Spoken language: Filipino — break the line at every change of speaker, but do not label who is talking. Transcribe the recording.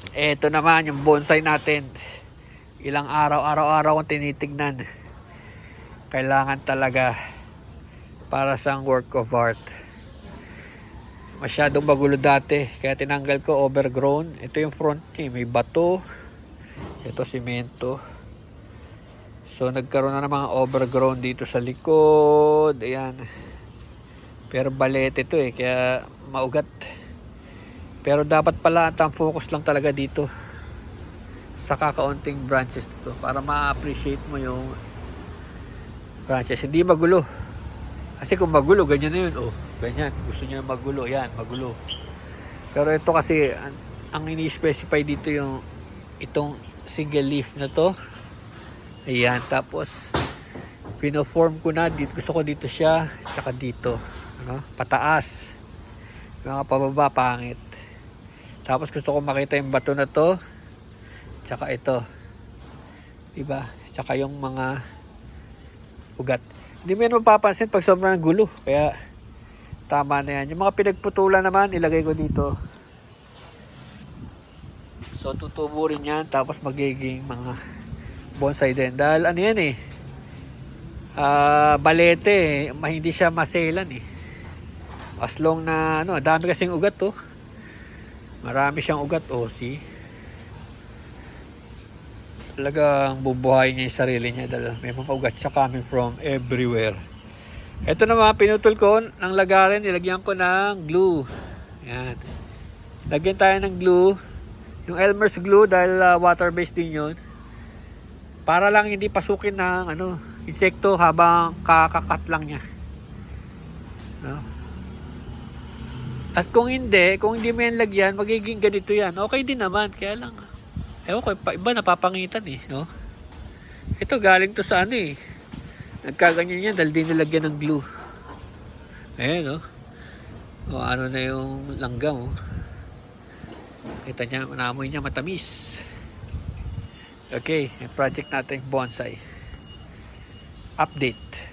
Eto naman yung bonsai natin. Ilang araw-araw kong tinitignan. Kailangan talaga para sa work of art. Masyadong magulo dati. Kaya tinanggal ko, overgrown. Ito yung front niya. May bato. Ito simento. So nagkaroon na ng mga overgrown dito sa likod. Ayan. Pero balete ito eh. Kaya maugat. Pero dapat pala ang focus lang talaga dito sa kakaunting branches dito para ma-appreciate mo yung branches. Hindi magulo. Kasi kung magulo, ganyan na yun. Oh, ganyan. Gusto niya magulo. Yan, magulo. Pero ito kasi, ang ini-specify dito yung itong single leaf na to. Ayan. Tapos, pino-form ko na. Dito, gusto ko dito siya. Tsaka dito. Ano? Pataas. Mga pababa, pangit. Tapos gusto ko makita yung bato na to. Tsaka ito. Diba? Tsaka yung mga ugat. Hindi mo yan mapapansin pag sobrang gulo. Kaya tama na yan. Yung mga pinagputulan naman, ilagay ko dito. So tutubo rin yan. Tapos magiging mga bonsai din. Dahil ano yan eh. Balete eh. Hindi siya maselan eh. As long na ano, dami kasing ugat to. Marami siyang ugat, oh, see? Talagang bubuhayin niya yung sarili niya dahil may mga ugat siya coming from everywhere. Ito naman, pinutol ko ng lagarin, nilagyan ko ng glue. Yan. Lagyan tayo ng glue. Yung Elmer's glue dahil water-based din yun. Para lang hindi pasukin ng ano, insekto habang kakakat lang niya. No? At kung hindi mo yan lagyan, magiging ganito yan. Okay din naman, kaya lang, ewan ko, iba napapangitan eh, no? Ito galing to sa ano eh. Nagkaganyan yan dahil di nilagyan ng glue. Ayan, no? O ano na yung langgam, oh. Kita niya, naamoy niya matamis. Okay, yung project natin bonsai. Update.